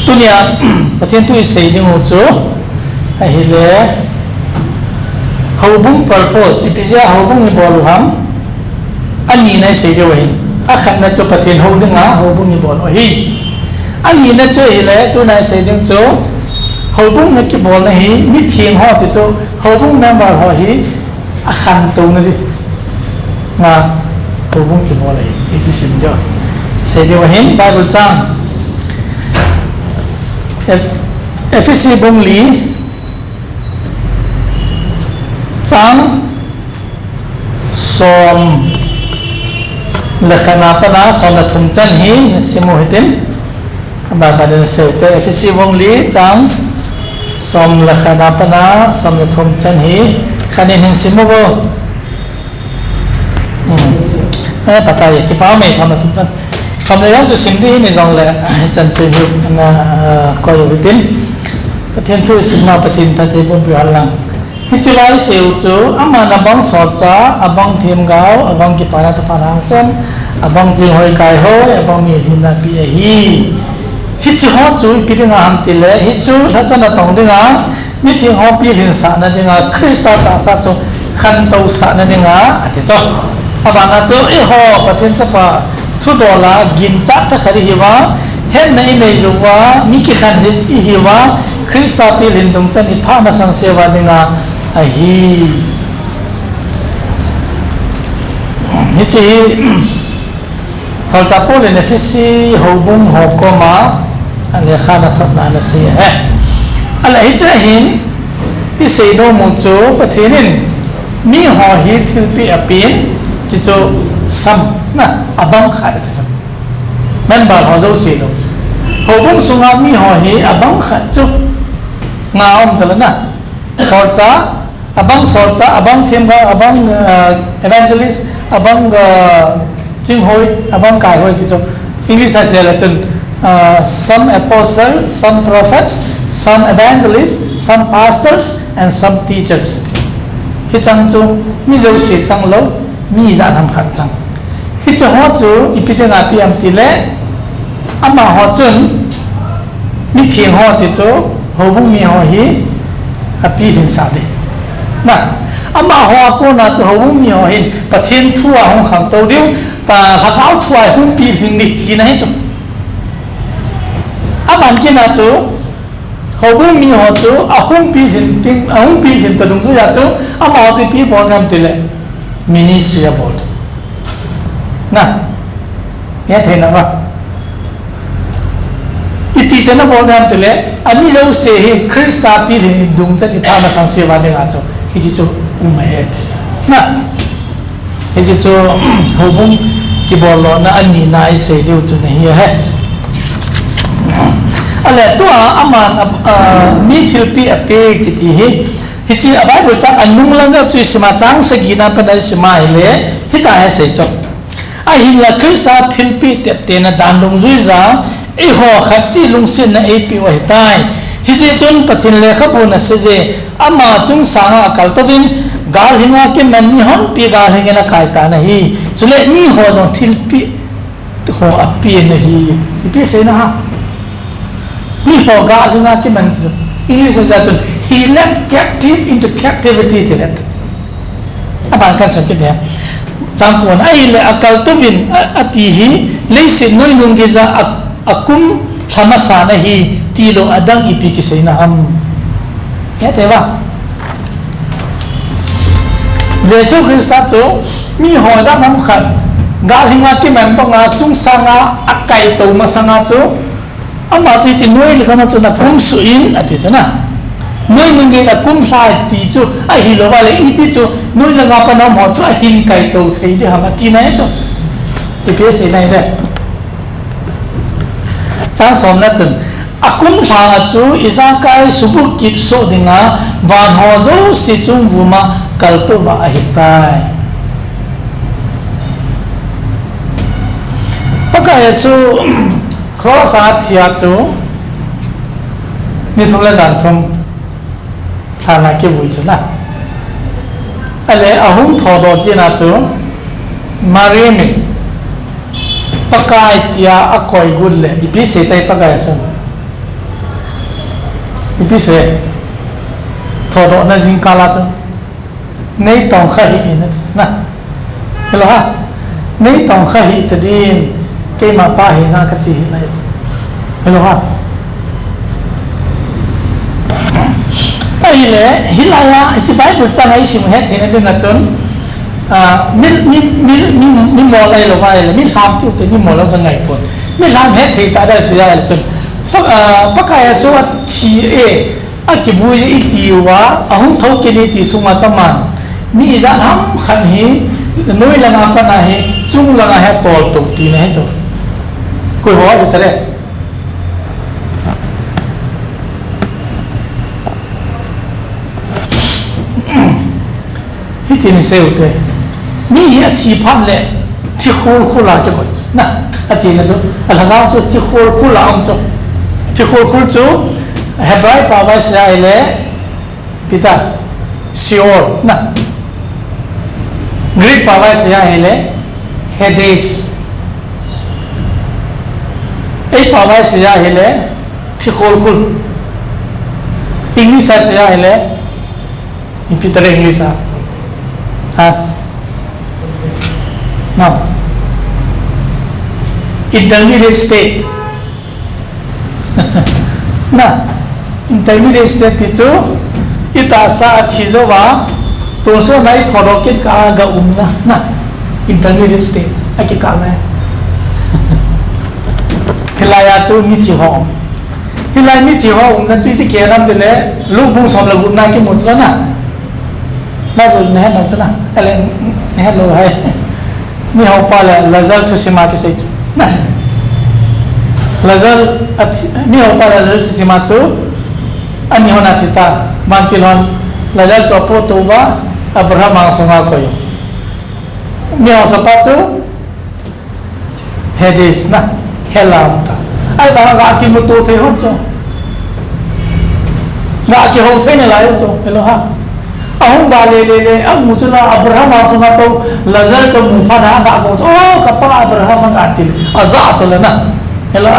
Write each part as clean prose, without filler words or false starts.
tunia pathian tu sei ding chu a hi le hobung purpose ipizia hobung ni bol ham ani nai sei de wei a khat na chu pathian ho dinga hobung ni bol hi ani na chu hi le tu nai sei ding chu hobung na ki bol na hi mi thieng ho ti chu hobung na ba ho hi a khan tu na di na hobung ki bol hi ti si sim de sei de wei bible chang FSC bông lý chang som lekhana pana som la thum chan hi simu hitin ba ba den se te FSC bông lý chang som lekhana pana som la thum chan hi khanin hin simu bo pata ye ki pa me som la thum chan som le yang chu sim di ni jong le chan chu hi na ko yu tin pathian thu sim na pathin pathe bon pi halang hi chu lai seu chu ama na bang so cha abang thim gao abang ki para ta parang sam abang ji hoi kai ho abang mi hin na pi hi chu ho chu pi ding ham ti le hi chu sa cha na tong ding a mi thing ho pi hin sa na ding a krista ta sa chu khan to sa na ding a ati cho abana chu e ho pathian cha pa thu do la gin cha ta khari hi wa hen nei nei zo wa mi ki khan hi wa krista pi lin dong chan i pha ma sang se wa dinga a hi ni chi sal cha po le ne fi si ho bung ho ko ma ane khana thap na na se he ala hi cha hin i se no mo chu pathinin mi ho hi thil pi apin chi chu sam na abang kha de chu man ba ho zo se no ho bung sunga mi ho hi abang kha chu nga om chala na sorcha abang thim ga abang evangelist abang jing hoi abang kai hoi ti chu english as la chun some apostles, some prophets, some evangelists, some pastors and some teachers hi chang chu mi zo se chang lo mi za nam khat chang hi chu ho chu ipidena pi am ti le ama ho chun mi thieng ho ti chu ho bung mi ho hi api hin sa de na ama ho ko na chu ho bung mi ho hin pathian thua hong kham to diu pa hakau thua hung pi hin ni chi na hi chu aman ki na chu ho bung mi ho chu a hung pi hin ting a hung pi hin to dung chu ya chu ama ho chu pi bon ngam ti le ministry about na ya the na ba iti chana bol ngam ti le ani lo se hi krista pi hin dung chan i pha ma sang se wa de nga chu hi chi chu umayet na hi chi chu ho bung ki bol lo na ani na I se diu chu na hi he ale to aman mi thil pi ape ki ti hi hi chi abai bo chang anung lang ga chu sima chang se gi na pa dai sima ile hi ta he se cho a hi la krista thil pi tep te na dan dong zui za e ho khat chi lung sin na e pi wa tai hi je chon pathin le kha bu na se je ama chung sanga kal to bin gal hinga ke man ni hon pi gal hinga na kai ta na hi chule ni ho jong thil pi ho api na hi pi se na ha ni ho gal hinga ke man English is that he led captive into captivity to that aban kan so ke dia sam kon ai le akal to bin ati hi le si noi nung ge za akum thamasa na hi ti lo adang ipi ki sei na ham ya te ba Jesus Christ cho mi ho za nam khat gal hinga ki man pa nga chung sanga akai to ma sanga cho ama chi chi noi le kama chu na kum su in ati chana noi nung ge na kum hla ti chu a hi lo ba le I ti chu noi la nga pa na mo chu a hin kai to thei de ha ma ti na chu ipi sei na de chang som na chun akum hla chu iza kai subu kip so dinga van ho zo si chung vuma kal to ba hi tai pakai chu cross athia chu ni thula jan thum thana ke bui chu na ale ahum thodo ke na chu marimi pakai tia akoi gulle ipi se tai pakai so พี่เสกถอดออกนั่นจิงกาลาจ้ะในตองข้าหินั่นนะเห็นหรอฮะในตองข้าหิตดินเกมาป้าหิงาคัดสิหินอะไรเห็นหรอฮะไอ้เล่ฮิลายาไอ้ที่ใบบุตรจังไอ้สิมเหตุที่นั่นดึงกันจนมีมออะไรหรือว่าอะไรมีทำที่ตัวมีมอแล้วจะไงคนมีทำเหตุที่ตาได้สุดยอดจนปักไอ้ส่วนที่อากิบุยอีทีว่าหุ่นทอกินอีทีสุมาจามันมีจะทำขันหีนุ้ยละงาปนาหีจุงละงาเหตุตัวตุกตีนะจ๊ะคุยหัวอยู่แต่เด็กที่ที่นี่เซลล์ตัวมีเหตุที่พันเลยที่คูลาเกี่ยวกับนะอาจารย์นะจ๊ะอะไรก็จะที่คูลาอันจ๊ะที่คูจ๊ะเฮบรายภาษาใช้เลยพิธาซิโอลนะกรีกภาษาใช้เลยเฮเดสไอ้ภาษาใช้เลยที่คูอังกฤษใช้เลยอิพิธาอังกฤษฮะno intermediate state nah intermediate state itu ita saat hijawa toso nai thorokit ka ga nah intermediate state aki kala hilaya chu mi thi ho hilai mi thi ho na chu ti ke nam de le lu bu som la gu na ki mo chla na na bu ne na chla ale hello hai mi ho pa la lazal fu sima ki sai na lazal mi ho pa la lazal fu sima chu ani hona chita mantilon lazal chopo to ba abraham asuma ko yo mi ho sapa chu Hades na helam ta ai ba ga ki mu to the ho chu ga ki ho the ne la yo chu hello ha ahun ba le amu chula abraham asuma to lazal chu mu pha da ga ko oh kapa abraham ga til aza chula na hello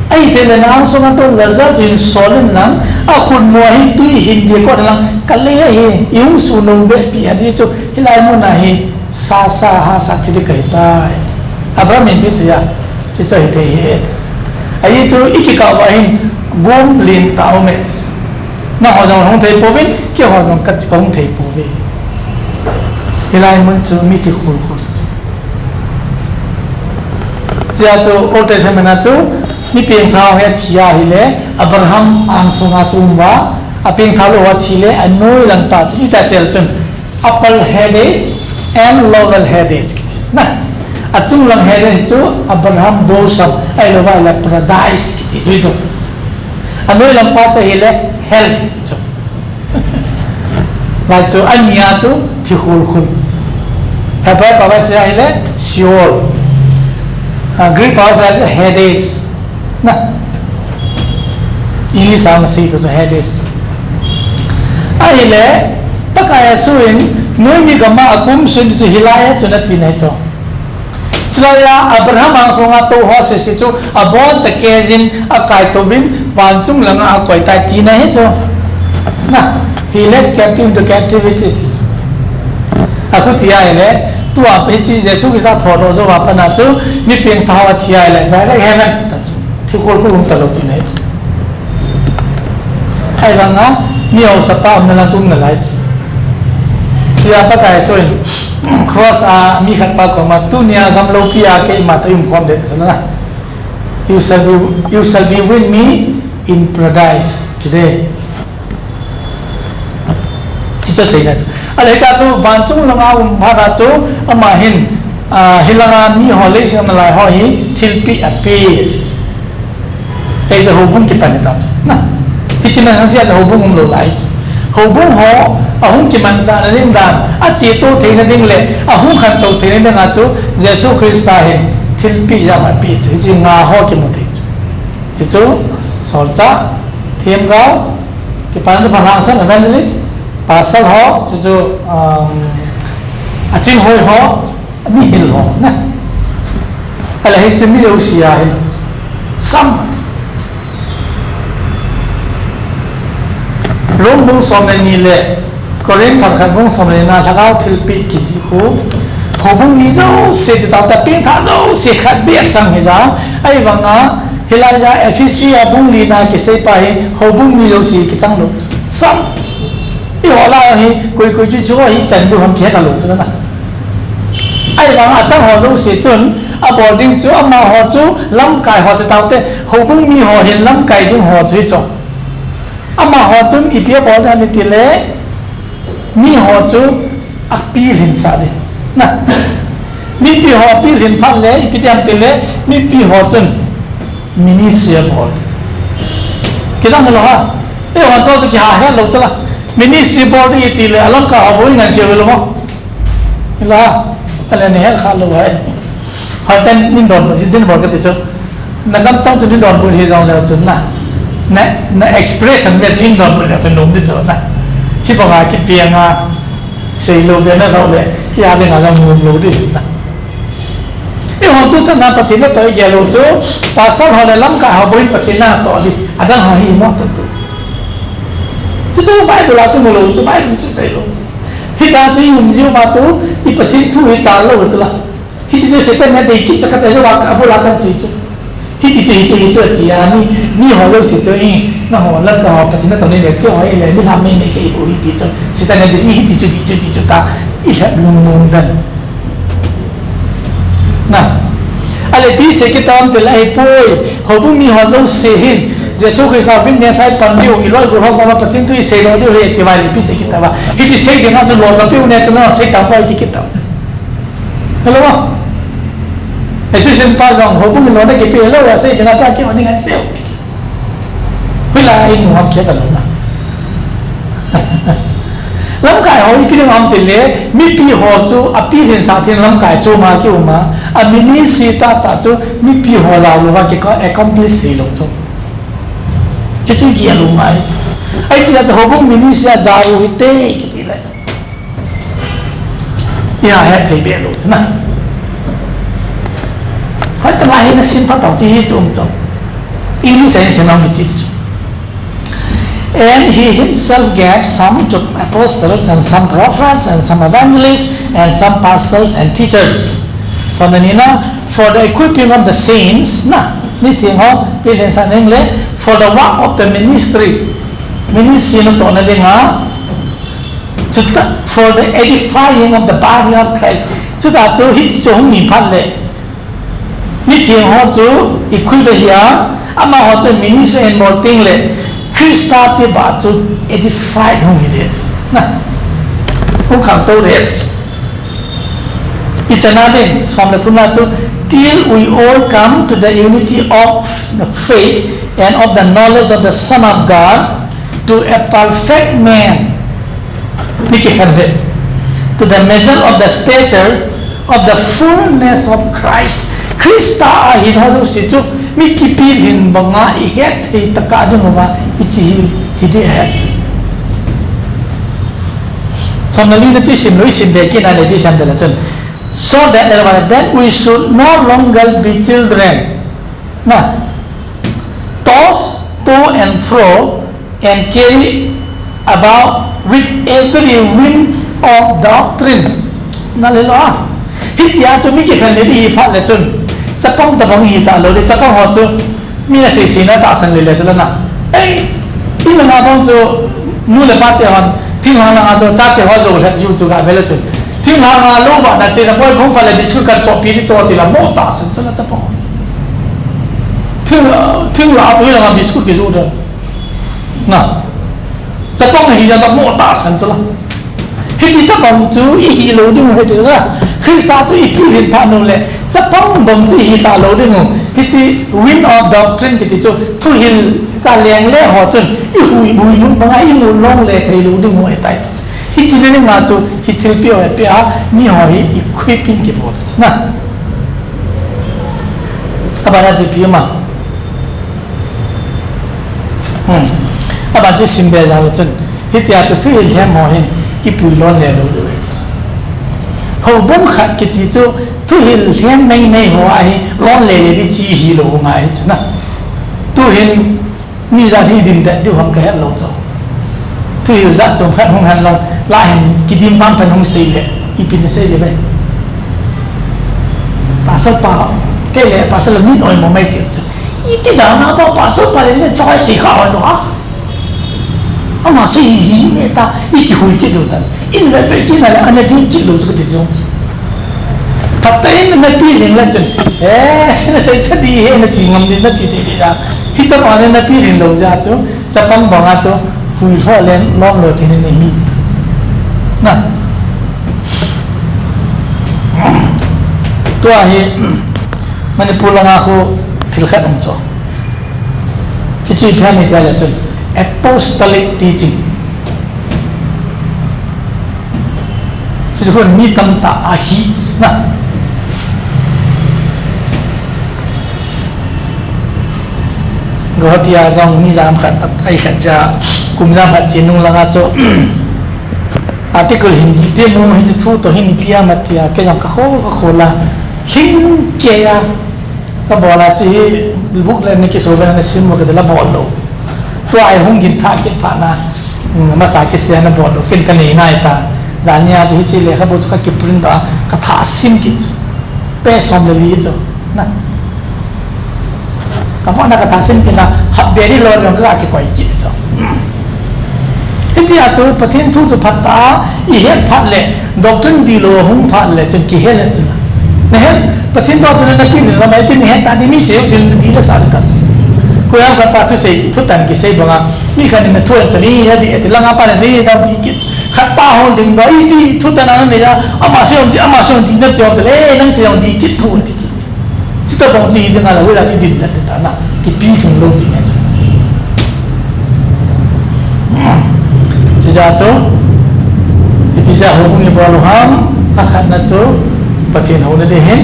ai thế là nó số nó tôi là rất là solid lắm à khuôn mùa hình tuy hình thì có là cái lẽ hi yếu số nông bệ bịa đi cho cái lại muốn là hi sa ha sa thì cái ta à bà mình biết gì à chỉ cho thế hết ai cho ít cái câu vậy gom liền tạo mệt nó họ dùng không thấy bố biết kia họ dùng cắt không thấy bố biết cái lại muốn cho mi thì khuôn giờ cho Old Testament cho mi pieng thao he thia hi le abraham ang sunga chumwa a pieng thao lo wa thi le anoi lang pa chi ta sel chun upper Hades and lower Hades na a chung lang Hades chu abraham dosam ai lo ba la paradise ki chi chu anoi lang pa cha hi le hell chu la chu ania chu thi khul khul ha ba ba sa hi le Sheol Greek pa sa Hades na English ang say to sa Hades ai le pakaya suin noi mi gama akum sun chu hilaya chu na tin hai chu chlaya abraham ang songa to ho se se chu abon chakezin akai to bin wan chung langa akoi tai tin hai chu na he led captive to captivity aku tia le tu ape chi jesu ki sa thodo zo wa pana chu mi peng thawa tia le ba le heaven ta chuที่คนเขาลงตลอดที่ไหนไอ้ลังอ่ะมีเอาสปามันนั่งจุ่มนั่นแหละที่อาปากไอ้ส่วนครอสมีขัดปากของมาตุเนียกำลังพิอาเกมาตุ้มความเด็ดสุดนะ you shall be with me in paradise today ที่จะสิ่งนั้นอะไรจ้าจูวันจุ่มลังอาพาราจูอามาเห็นฮิลังอามีฮอลเลชมาลายฮอฮีทิลปีอปีไอ้จะหูบุ้งกี่ปันเนี่ยตาจูนะที่จริงมันเสียจะหูบุ้งมันหลุดไหลจูหูบุ้งหัวหูกี่มันจะนั่นเองดันจีโตเทนั่นเองเลยหูขันโตเทนั่นเองจูเยซูคริสต์เห็นทิลปีจะมาปีจูจริงงาหัวกี่มันเทจูจูสอนจ้าเทียมเรากี่ปันตัวพลังสัน evangelist ภาษาหัวจูจริงหัวหัวมีหินหัวนะอะไรที่จะมีเรื่องเสียหินซ้ำ rong bung som ni le koren thar khan bung som na thakau thil pi kisi ko hobung ni zo se ta ta pin tha zo se khat be chang he za ai wanga hilaja efisia bung li na ki se pa hi hobung ni lo si ki chang lo sam i hola hi koi chu chu hi chan du ham khe ta lo chu na ai wanga chang ho zo se chun a boarding chu ama ho chu lam kai ho ta ta te hobung mi ho hin lam kai ding ho chu chu ama ho chun i pia bo da ni ti le mi ho chu a pi rin sa di na mi pi ho pi rin phan le i pi tiam ti le mi pi ho chun ministry board kidang lo ha e wan cho su ki ha he lo chala ministry board i ti le alam ka ha bo ngan se lo mo la ala ne hel kha lo ha ha tan nin don ba din bo ka ti chu na kam chang chu din don bo he jong le chu na expression be din don bo le chu nom di chu na ki ba ga ki pia nga sei lo be na lo le ki a de nga la mo lo di na e hon tu cha na pathina to ge lo chu pasal ho le lam ka ha boin pathina to di adan ha hi mo tu chu bible la tu mo lo chu bible chu sei lo hi ta chu yum ji ma chu I pathin thu hi cha lo chu la hi chu se ta na de ki cha ka ta jo wa ka bo la kan si chu hi ti chu ti a ni ho lo si chu yi na ho la ka ho pathina to ne le ske ho le ni ha me ke bo hi ti chu se ta na de hi ti chu ta I ha lung dan na ale pi se ki tam te lai poi ho bu mi ho zo se hin jesu ke sa vin ne sai pan dio I loi go ho ma patin tu se lo dio he ti vai pi se ki ta ba hi si se de na zo lo pi ne chu na se ta pa ti ki ta hello ma ese sen pa jong ho bu lo de ki pi lo ya se de na ta ki oni ngan se ti hui la ai nu ham ke ta lo na lam kai ho pi ngam te le mi pi ho chu a pi hin sa thin lam kai chu ma ki ma a mini sita ta chu mi pi ho la lo wa ki ka accomplish le lo chu chu chu ki lo mai ai ti cha ho bu mini sia za u te ki ti le ya he thei be lo na ha ta la he na sin pa ta chi hi chu chu I lu sen sen nam chi chu and he himself gave some to apostles and some prophets and some evangelists and some pastors and teachers. So then for the equipping of the saints, for the work of the ministry, for the edifying of the body of Christ. So that's so hit so many parle. Equip here, ama hocho ministry and more thing le. Krista te ba chu edified hong it na hong khang to it it's another from the tuna chu till we all come to the unity of the faith and of the knowledge of the Son of God to a perfect man to the measure of the stature of the fullness of Christ Krista hin halu si chu mi ki pil hin banga I het hi taka du ma ichi hi de het samnali na chi sim loi sim de ki na le bi sam de la chen so that we should no longer be children na tossed to and fro and carry about with every wind of doctrine na le lo hit ya chu mi ki khan le bi pha le chen sa pong ta bang hi ta lo de sa pong ho chu mi na si na ta san le la na ei in na bang chu nu le pa te han tin ha na cho cha te ho zo la ju chu ga be le chu tin ha na lo ba na che na boy khong pa le bisu ka cho pi di cho ti la mo ta san chu la cha pong tin la tu la bisu ki zu de na cha pong hi ja mo ta san chu la hi chi ta bang chu I lo du he ti la Krista chu I pi hin pa no le sa pong bom chi hi ta lo de ngo hi chi wind of doctrine ki ti chu thu hin ta leng le ho chun I hui nu ba I mu long le thei lo de ngo e tai hi chi le nga chu hi thil pi o e pi a mi ho hi equipping ki bo na aba na chi pi ma aba chi sim be ja lo chun hi ti a chu thu hi he mo hin I pu lon le lo de ho bong khat ki ti chu thu hin hen nei ho ai lon le di chi hi lo ngai chu na tu hin mi ra thi din da du ham ka lo cho tu hiểu ra trong khách hong han long lại hình cái tim bám phần hong xì lệ ipin sẽ gì vậy pasal pa cái lệ pasal là nít oi mà mấy kiểu ít nào nào pa pasal pa là cái cho xì khảo đó mà xì gì nè ta ít cái hồi cái đồ ta in về về cái này là anh ấy đi chịu lối cái gì tập tới nó pi liền là chứ nó sẽ chết đi hết nó chỉ ngầm đi nó chỉ thế ra khi tập vào nó pi liền đầu ra chứ chấp bằng bằng á chứ vui phơi lên lom lửa thì nên hít nè tua hi mình pulang aku filkat umco si cuy dia ni dia tu apostolic teaching siคนมีตำตาอาหินะก็ที่อาจารย์มีจามขัดไอ้ขัดจะกุมจามขัดจีนุงละก็จะarticle หินจิตมุหินจิตทูตัวหินพิยามัติยาแกจำก็โคละหินเกียก็บอกละจีบุกเลยในกิโซเวนในซิมก็เดละบอลโลตัวไอ้หงกินท่ากินผ่านะมาสากิเสียนะบอลโลกินกันนี่นายตาจานนี้อาจจะฮิจิเลยครับบุตรก็กิปรินดาก็ท่าซิมกินเป้สอมเลยลีจ้ะนะก็เพราะนักท่าซิมกินนะฮับเบรี่โลนก็อาจจะกว่าอีกจ้ะที่อาจจะประเทศทุกพัฒนาอีเห็นพัดเลยดอกจันดีโลหงพัดเลยจนกี่เห็นเลยจ้ะเนี่ยประเทศตัวจนนักพิจารณาไม่จนเห็นตาดีมีเสียจนดีละสารกันคุยกันปัจจุบันทุกท่านกี่เสียบ้างมีการนี่มันทั่วสนีนะดิเอติลังอาปานนี่จะดีกิขัดป้าหงดึงได้ดีทุกท่านนั้นไม่ได้อามาเสียงดีนั่นจะเอาแต่เล่นั่งเสียงดีกิทั่วดีกิที่ตัวบางทีดึงอะไรเวลาที่ดินนั่นแต่นะกี่ปีถึงลงที่นี่จ้ะจะจ้าพิจารณาหุ่นบอลลูฮัมอาขัดนั่นจ้าประเทศหุ่นเดียน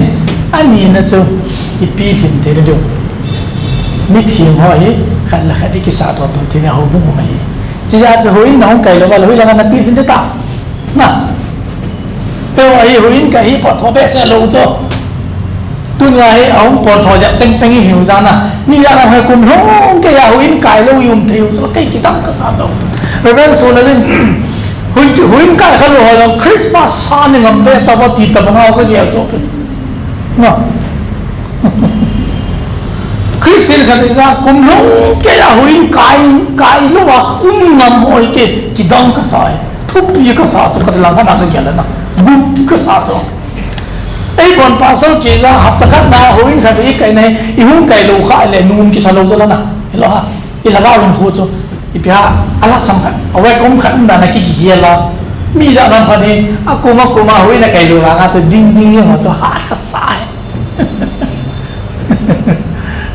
อันนี้นั่นจ้าอีพีสิบเท่านั้นจ้ามิถิมหัวฮีขัดละขัดอีกสาตัวที่เนี่ยหุ่นบุ้งไม่จะจ้าจะหุ่นน้องไก่เราว่าเราหุ่นละกันนับปีสิบเท่านะเออไอ้หุ่นไก่ปอดทอเบสเซลล์จ้าตัวนี้ไอ้เอาปอดทอจะจังหิวจานะมีอะไรให้คุณห้องแกอยากหุ่นไก่เรายุ่งทิวจ้าไก่กี่ตั้งก็สาจ้าเราเรื่องโซนนั้นหุ่นไก่เขาบอกว่าคริสต์มาสซานี่งำเบต้าว่าตีตะบังเอาก็เยอะจบนะคริสต์เขาจะว่ากุมลงแกอยากหุ่นไก่รู้ว่างำมวยกี่ดังก็สายทุบยี่ก็สาจ้าก็จะหลังกันอะไรกันแล้วนะบุบก็สาจ้าไอ้คนภาษาเกี่ยวกับหับตะขันนาหุ่นเขาจะอีกไก่ในอีหุ่นไก่ลูกไก่เลยนุ่มกี่สาโลจ้าแล้วนะเห็นหรอฮะอีละก้าวหุ่นหัวจ้าอีพีฮะอะไรสำคัญเอาไว้ก้มขันด่านนักกี่เกียร์ละมีจากนั้นพอดีอากูมาหุ่นนักไก่ดูละอาจจะดิ้งมาจะหาดก็สาย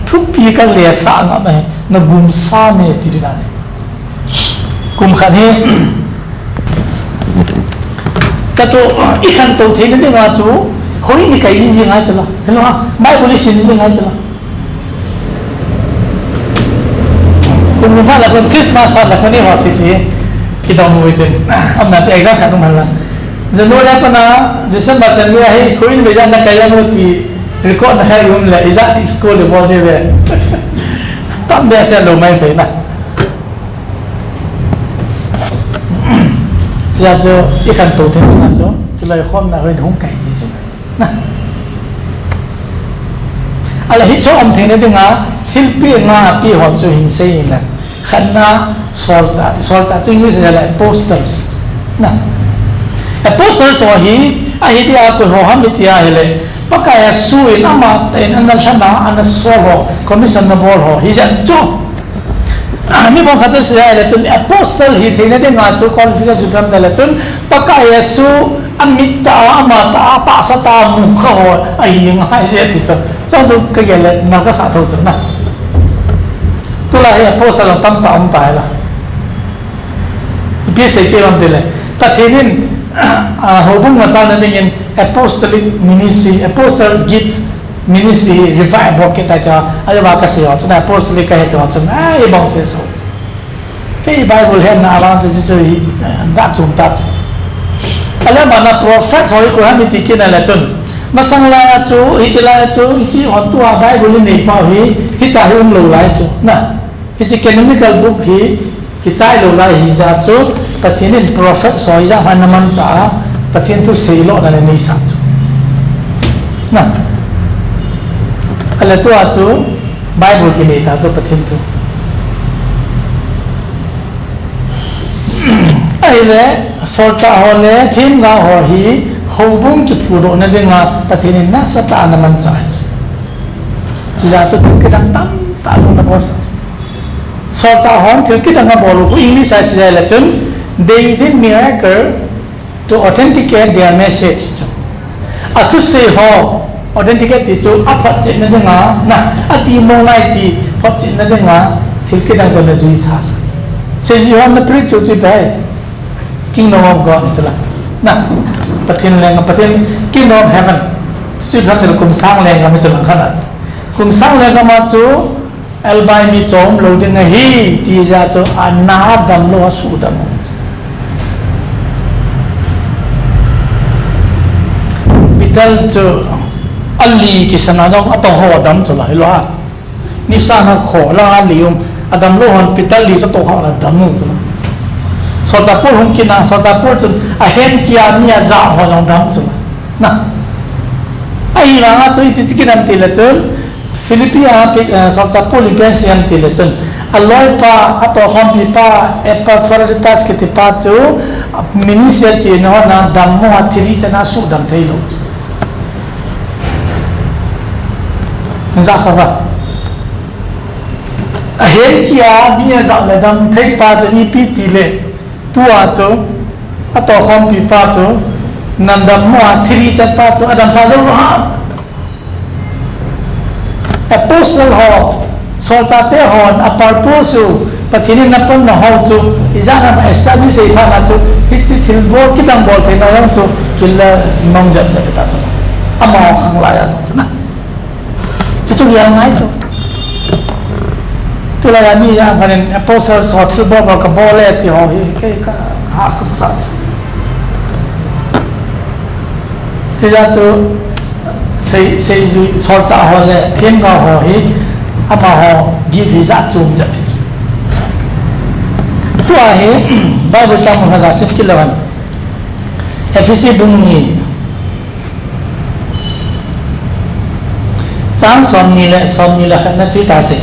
ทุกปีก็เลี้ยสางอ่ะแม่นักกุมสามีตีนั่นกุมขันเฮก็จะอีกขันตัวเท่นั่นเองว่าจูหุ่นนักไก่จริงๆไงจ้ะละเห็นหรอฮะไม่บริสุทธิ์จริงๆไงจ้ะละคุณลุงพัดละคนคริสต์มาสพัดละคนนี่หัวสีคิดเอามือถืออันนั้นจะเอ็กซ์ขัดตรงนั้นละจะรู้แล้วปะนะจะสั่งบัตรจันทร์ให้คุยในเวลานักการเมืองที่รีคอร์ดนะครับยุ่งเลยอีจัดสกูลเลยบอกเดี๋ยวตั้งเบียร์เสียลงไม่เฟ้นะจะจะอีกขั้นตัวที่นั่นจ้ะก็เลยความน่าเป็นห้องไก่จริงๆนะอะไรที่ชอบที่นี่ดึงอ่ะที่ปีงาปีหัวจุหินเสียนั่นขันน่ะสอลจ่าจุหินเสียอะไร posters นะ posters ว่าฮีไอ้ที่อากุยหัวหามิติอาเหล่ปากกายสุยน้ำมาเต็นอันนั้นฉันน่ะอันนั้นสอบคอมมิชชั่นนับบอลหัวฮีจันจ้ามีบางคนจะเสียอะไรจน posters ฮีที่นี่ดึงอ่ะจุคอนฟิกสุดท้ายแต่จนปากกายสุอามิตาอามาตาตาสตามุขหัวไอ้ยังไงเสียที่จ้าจุก็เกี่ยวเลยนักก็สาธุจ้ะนะตัวละเฮ้ยโพสต์เราตั้งตามไปละพี่เสกวันเดียวเลยแต่ทีนี้หัวบุ้งมาจากนั้นเอง apostolic ministry apostolic gift ministry revival ก็ได้จ้ะอะไรบ้างก็เสียจน apostolic ก็เห็นตัวจนไอ้บางเสียสุดที่ Bible เห็นนะเราจะจัดจุ่มตัดอะไรบ้างนะ prophet สอยกูให้มีติกินอะไรจนมาสังลาจูฮิจิลาจูฮิจิหัวตัวBibleนี่ป่าวฮิตาฮิอุ้มลูไลจูนะฮิจิ canonical book ฮิ ki chai lo lai hi za chu pathin in prophet soi za hanaman cha pathin tu sei lo na nei sa chu na ala tu a chu bible ki nei ta chu pathin tu ai le so cha ho le thim ga ho hi ho bung ki phu ro na de nga pathin in na sa ta na man cha chi za chu ke dang tam ta lo na bo sa so cha hon thil ki dang ga bo lo ku english as la chun they did miracle to authenticate their message atu se ho authenticate ti chu aphat chin na de nga na ati mo ngai ti phat chin na de nga thil ki dang to na zui cha sa se ji hon na preach chu bai kingdom of god chala na pathin leng pathin kingdom of heaven chu than del kum sang leng ga ma chala khana kum sang leng ga ma chu albai mi chom lo ding hi ti ja chu ana dam lo su dam bidal chu ali ki sana jong atong ho dam chala hi lo ha ni sa na kho la lium adam lo hon pital li to kha la dam chu so cha por hum kina so cha por chu a hen kia mia za ho long dam chu na ai la nga chu pi ti nam ti la chu Philippia so cha por li pen siam ti la chu a loi pa ato hom pi pa Epaphroditus ki ti pa chu minister chi no na dam mo a thiri ta na su dam thei lo za kha ba a hen kia mia za la dam thei pa chu ni pi ti le tua chu ato khom pi pa chu nandam mo thiri chat pa chu adam sa zo ha apostle ho so cha te hon apar pu su pathini na pon na ho chu izana ma establish ei tha na chu hi chi thil bo ki dang bol the na yong chu killa mong jap sa ta chu amo khang la ya chu na chu yang ngai chu tu la mi ya khanen apostle so thil bo ka bo le ti ho hi ke ka ha khasa sa chi ja chu sei ju so cha ho le thiên ga ho hi ama ho gi vi za chu ja tu a he bible cham ha ga sip ki lawan efesi bung ni chang som ni la khana chi ta se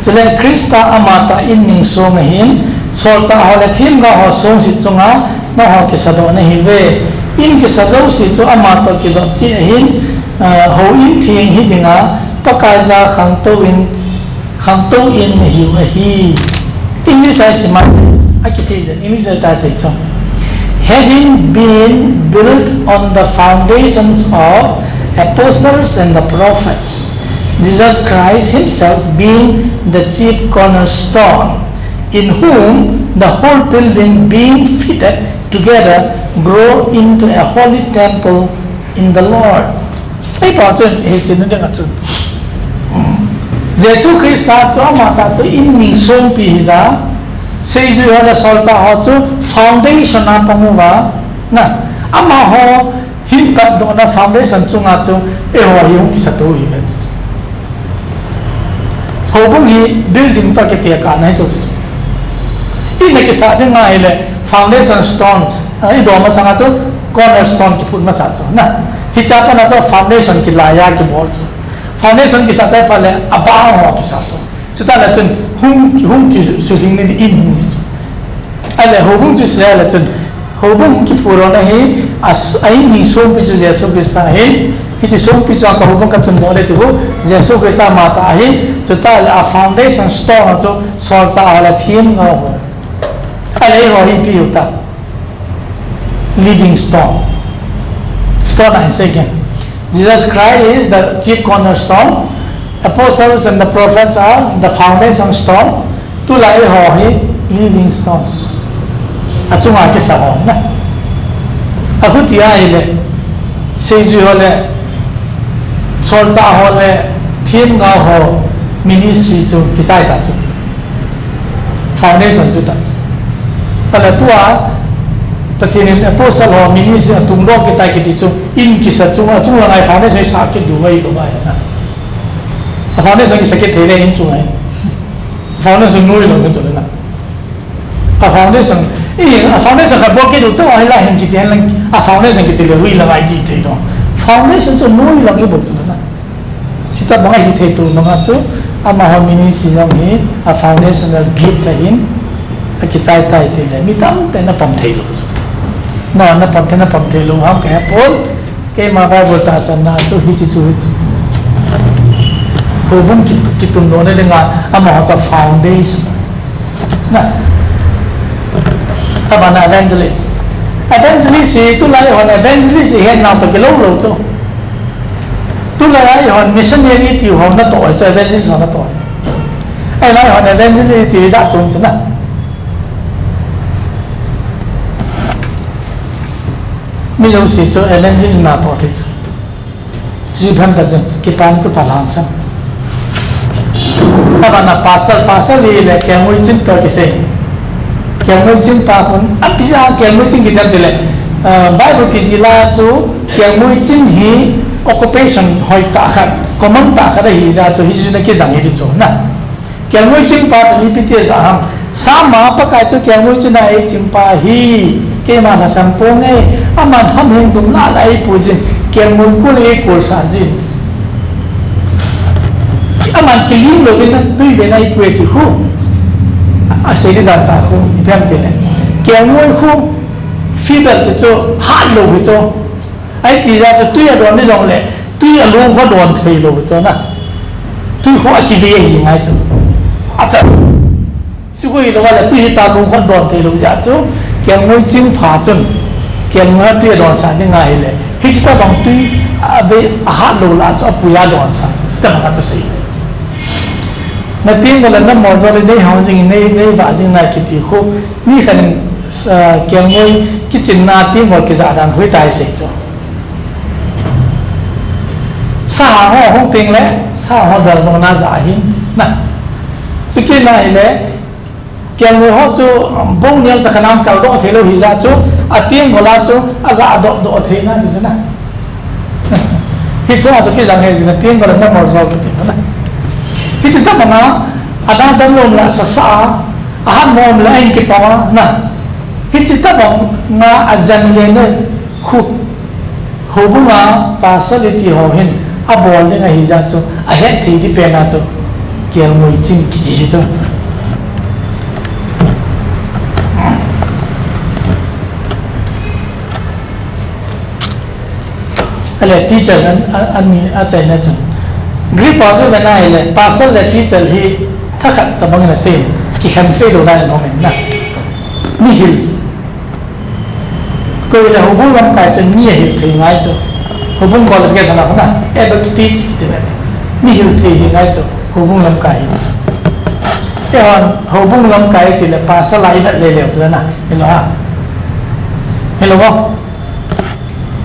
chile krista amata in ning song hin so cha hole thim ga ho song si chunga na ho ki sado na hi ve in ki sajo si chu amata ki zo chi hin ho in thing hi dinga pakaza khang to in hi english as ma akitizen english ta sai cho having been built on the foundations of apostles and the prophets, Jesus Christ himself being the chief cornerstone, in whom the whole building being fitted together grow into a holy temple in the Lord. Ai bảo chân hệ chân nó đang chân. Jesus Christ cho mà ta cho in mình sông pi za, xây dựng là sol cha họ cho foundation na pamuwa na, ama ho hin pat do na foundation chunga chu e ho yung ki sa tu hi bet. Ho bung hi building ta ke tia ka na chu chu. In ke sa de ngai le foundation stone ai do ma sanga chu cornerstone ki phut ma sa chu na. Hi cha pa na chu foundation ki la ya ki bol chu. Foundation ki sa chai pa le aba ho ki sa chu. Chu ta la chun hum ki su hing ni in hu chu. Ale ho bung chu se la chun ho bung ki puro na hi as ai ni so pi chu jesu krista hi hi chi so pi chu ka ho bung ka tun bo le ti ho jesu krista mata hi chu ta la foundation stone chu so cha la thim ngo ho ale ho hi pi u ta living stone and second Jesus Christ is the chief cornerstone, apostles and the prophets are the foundation stone, tu la ho hi living stone achunga ke sa ho na akuti ai le seju ho le sol cha ho le thim ga ho ministry chu ki sai ta chu foundation chu ta ala tua pathin apostle ho ministry tung do ki ta ki ti chu in ki sa chu ngai foundation sa ki du wai lo ba na foundation ki sa ki thele in chu ngai foundation nuôi luôn cái chỗ này foundation foundation cái bộ cái đầu tư hay là hình cái tiền là foundation cái tiền là huy là ai gì thế đó foundation cho nuôi là cái bộ chỗ này chỉ ta bằng cái thế tu nó ngắt chỗ mà họ mình xin rằng hi foundation là gift là hin cái trái tay thì là mi tâm thì nó bấm thấy luôn nó bấm thấy luôn không cái Paul cái mà Bible ta san na chỗ hi chú hồ bung cái tung đó này dengan mà họ cho foundation nè ta bảo là evangelist thì tu lại hỏi evangelist hiện nào từ cái lâu lâu cho tu lại hỏi missionary thì họ nó tội cho evangelist họ nó tội ai nói hỏi evangelist thì ra chung chứ nào bây giờ sẽ cho evangelist nào tội thì chỉ phân biệt rằng cái pan tu phải làm sao ta bảo là pastor đi là cái mũi chính tôi cái gì cái mũi chính ta cũng áp ra cái mũi chính cái gì là Bible cái gì là số cái mũi chính hi occupation hỏi ta khác common ta khác là hi ra số hi là cái dạng gì chỗ na cái mũi chính ta thì bị tiêu giảm sama apa cái chỗ cái mũi chính này chính pa hi cái mà là sampo nghe ama tham hình đúng là lại pujin cái mũi của lấy của sa gì aman kilim lo na tui be na ipue ti khu ase ri da ta khu ipam te ne ke ngoi khu feeder te cho ha lo bi cho ai ti ra cho tui a don ni jong le tui a long kho don thei lo cho na tui khu a ki ve hi ngai cho a cha su ko lo la tui ta long kho don thei lo ja cho ke ngoi ching pha chun ke ngoi tui don sa ni ngai le hi sta bang tui a be ha lo la cho pu ya don sa sta ma cho si na tin là nó mòn ra lên đây housing này vạ sinh này cái khu như khả năng kéo ngôi cái chuyện na tin ngồi cái giả đàn khối tài sẽ cho sao họ không tin lẽ sao họ đòi một na giả hin nè chứ cái này lẽ kéo ngôi họ cho bông nhiêu khả năng cao độ thế lâu thì ra chỗ tiên của la chỗ gạ độ thế na thì thế nào thì chỗ cái dạng này là tiên của nó mòn ra cái tiếng này cái chúng ta mà nó ada dan lom la sasa ahan mom la in ki pawa na cái chúng ta bằng nga azan le ne khu hobu nga facility ho hin abol ne nga hi ja cho a het thi di pe na cho kial moi ching ki ji cho ale teacher an a chai na cho grip ở chỗ bên này là pastor là teacher thì thắc khẩn tầm bằng là xem khi khẩn phê đồ đại nó mình nè mi hiểu coi là hùng bung làm cái cho mi hiểu thì ngay cho hùng bung gọi là cái gì nào nè able to teach thì vậy mi hiểu thì ngay cho hùng bung làm cái thế còn hùng bung làm cái thì là pastor lại vậy lệ rồi nè hello không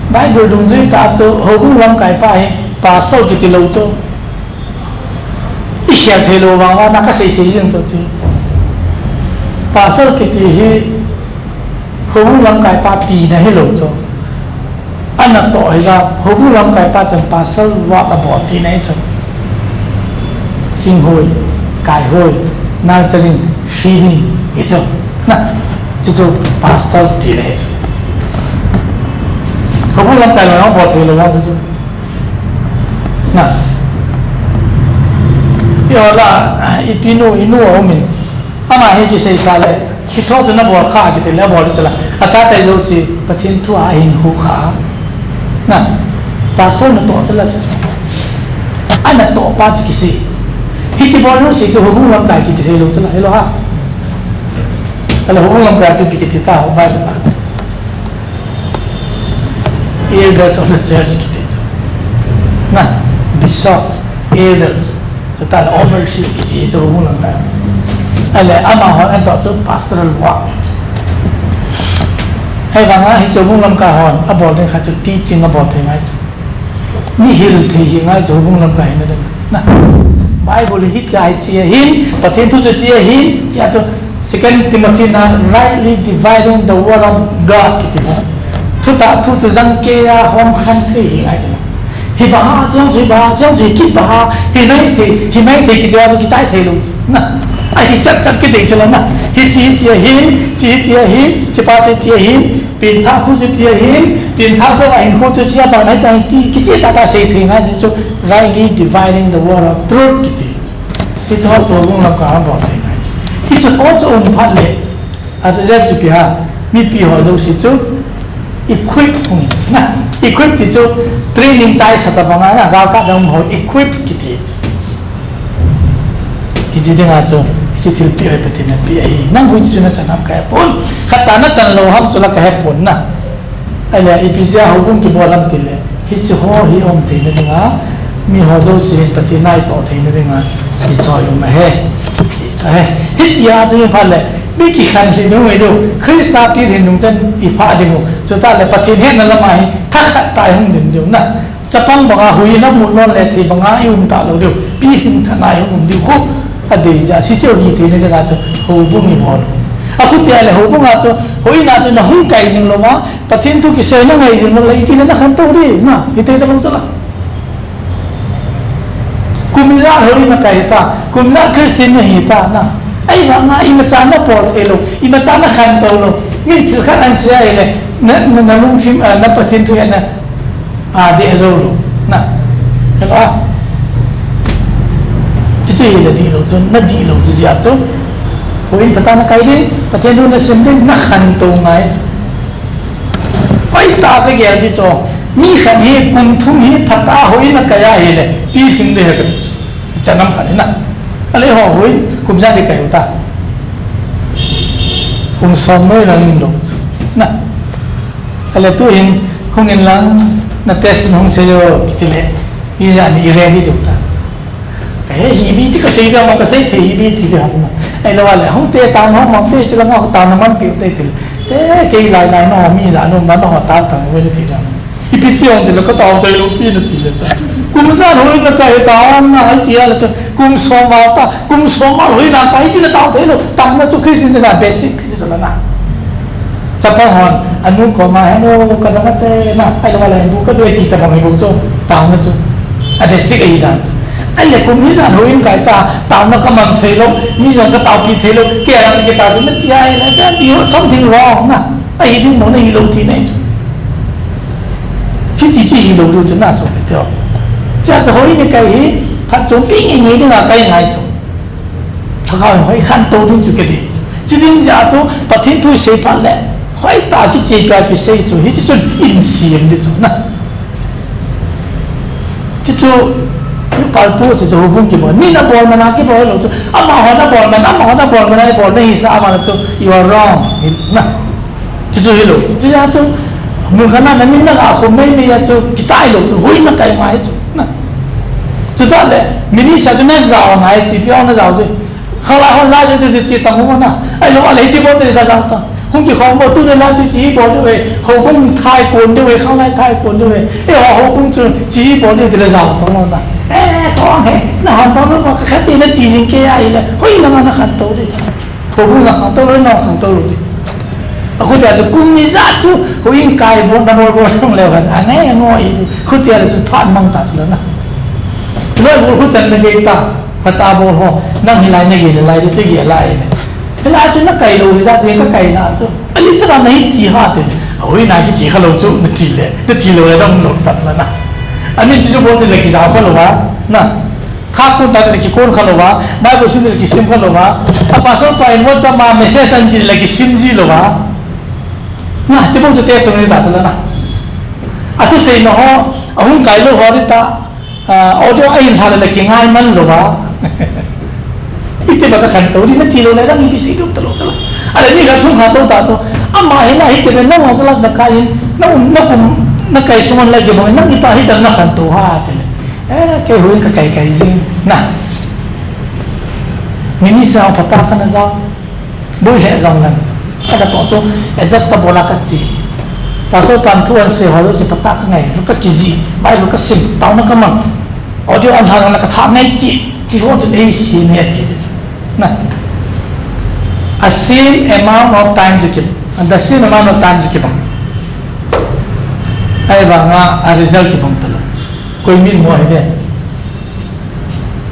Bible đúng dưới ta cho hùng bung làm cái phải pastor cái lâu cho isya thelo wanga nakasisi jeng chochi pasal kiti hi hobu lam kai pa ti na hello cho ana to hiza hobu lam kai pa chang pasal wa la bo ti na cho jing hoi kai hoi na chring feeling ito na cho pasal ti na cho hobu lam kai la bo thelo wa cho na yo la ipinu inu o min ama he ki sei sa le ki cho cho na bo kha ki te le bo chala acha tai lo si pathin thu a hin khu kha na pa so na to chala chu ana to pa chi ki si hi chi bo lo si cho hu lam kai ki te lo chala hello ha ala hu lam kai chu ki te ta ho ba ba elders of the church ki te na bishop elders cho ta là overseer cái gì cho muốn làm cái hay là ama họ anh tạo cho pastoral work hay là ngay cho muốn làm cái họ à bỏ đến khai cho teaching à bỏ thì ngay mi hiểu thì ngay cho muốn làm cái này đấy nè Bible hit cái chia hin và thiên thu cho chia hin chia cho second Timothy na rightly dividing the word of God cái gì đó thu cho rằng kia hom khăn thì ngay cho thì bà ha trong gì bà trong gì kít bà ha thì nay thì cái điều cái trái thì luôn nè ai chat chat cái đấy cho lắm hi chi tia hin chipa tia hin pin thang thu tia hin pin thang so ai khu chu chia ba nai tai ti ki chi ta sei thing ha chu rightly dividing the word of truth ki ti hi cho lung lam ka ba thai nai hi cho ho cho on phat le a to jap chu pi ha mi pi ho zo si chu equip hong na equip ti chu training chai sa ta ba na ga ka dam ho equip ki ti ki chi ding a chu chỉ thiếu bia bê thì nên bia năng vui cho nên chẳng làm cái bốn khát chán nó chẳng lâu hấp cho là cái bốn na ai là epizia hậu cũng kịp làm tiền lệ hít chỉ ho hít om thì nên ngã mi ho dâu xí bê thì nay tổ thì nên ngã hít soi mà he hít gì à chúng phải là biết kỳ khăn thì nếu người đâu Christa biết thì nung chân ipa đi ngủ chúng ta là bê thì hết là làm ai thắc tại không đến điều na chấp bằng bằng à hủy nó muốn non lệ thì bằng à yêu ta lâu điều biết hình thằng này không điều khúc ada ija sisi orang itu ni dengan tu hubungi bol. Aku tiada hubung aja, hoi na tu na hung kai jeng loma, patin tu kisah na ngai jeng loma itu na kan tahu dia, na itu kita belum tahu. Kumizar hoi na kai ta, kumizar Kristen na hita na. Ai bang ai macam na port elo, ai macam na kan tahu lo. Ni tu kan ansia ele, na lung tim na patin tu na, dia zolo, na, apa?这个地路中，那地路就是亚洲。我因不但那改的，不但路那身边那很多爱子，会打个样子做，你看你共同你他打会那改呀嘿嘞，比平的那个真难看的那，阿你好会，共啥的改有打，共什么人路子，那，阿来都因共人那 test 共谁有几嘞，伊让你 ready 就打。hibi tu kasi dia mak kasi hibi tu dia apa? Lawan le, hong teh tan hong mak teh cakap mak tan naman piu teh tu. Teh kei lai lai no mi ra no mana hong tan tan boleh tu dia. Hibi tu orang tu kau tahu tu lupi tu dia tu. Kumsar hoi nak kaya tan na dia tu. Kumsoma ta, kumsoma hoi nak kaya dia tahu tu. Tan na tu Kristen dia basic tu je lah. Cepat hon, anu kau mah anu kadang-kadang saya na, lawan le, bukan dua kita kami bukan tan na tu. Ada sih kaya dah tu. Anh là cũng nghĩ rằng hồi cái tạo nó có bằng thế luôn, như rằng cái tạo bị thế luôn, kia là cái tạo thì mất dài là cái điều sống thì lo nè, ai đi muốn này lâu thì này, chỉ chỉ lâu lâu chúng ta sống được thôi, chỉ là hồi cái phát triển kinh nghiệm là cái này chứ, thật không phải khăn tô đúng chứ cái gì, chỉ đến giờ chứ, bắt thiên thu xây phát lệ, phải tạo cái chế biến cái xây chứ, hết chứ in xiêm đấy chứ nè, chứ palpu se hubung ki bol ni na bol mana ki bol lo chu amma hona bol mana ai bol nei sa mana chu you are wrong na chu hi lo chu ya chu mu khana na min na ga khom mai ya chu ki chai lo chu hui na kai mai chu na chu ta le mini sa chu na zao mai chi pyo na zao de khala hon la chu chi ta mu na ai lo le chi bo te da zao ta hong ki khom bo tu na la chu chi bo de hubung thai kon de khang lai thai kon de hubung chu chi bo de zao ta na con hè nó hoàn toàn nó có cái tiền nó tiền gì kia ai là có gì nó khăn tốt đi hồ bún là khăn tốt nó khăn tốt rồi đi aku tiada cukup mizat tu huing kai bon dan bon bon lewat aneh ngoi itu aku tiada cepat mangkat selana lalu aku jangan kita kata boh nang hilainya gini lai itu segi lai hilai tu nak kai lo mizat dia kai nak tu ali tu nak naik tiha tu hui nak kita kalau tu nanti le dong lo tak selana ani tu boleh lagi jauh kalau na kakun tadi lagi kon kalau mai bersih lagi sim kalau apa so pain buat sama message anjir lagi sim ji lo nah cepat tu tes sebenarnya tak selana atau saya noh ahun kai lo hari ta audio ain hal lagi ngai man lo itu baca kantor di nanti lo lagi bisa hidup terus lah ada ni kan cuma tahu tak so amma hina hikir na mau jelas nak kain nak kai semua lagi mau nak kita hitar nak kantor hati kai huil kai zing nah mini sa patah kan zau boleh zau nan ada tu adjust bola kecil pasal pantuan sehari si patah kan lu kecil baik lu kesim tahu nak kemana audio anhang nak kata naik jiwa tu ni sih ni aja nah a same amount of time jukip the same amount of time jukip ay banga a result kipang talo koi min mo hai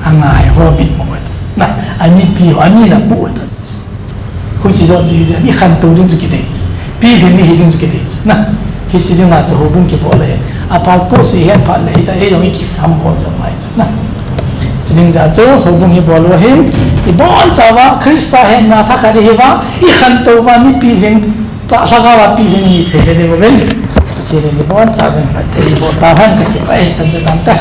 angay ho min mo 那安尼比安尼那不会的，或者说你看多人就给的，比人你一定就给的，那其实你那就好不给过来，啊，把波水很怕来，就很容易给看破就买着，那。jadi jatuh hubungi bolu him ibon cawa Krista hem na thakari hewa ikhan to ba ni piling ta lagawa piling ni thele de bel jadi ibon cawa pa teri bota han ka ke pai chan chan ta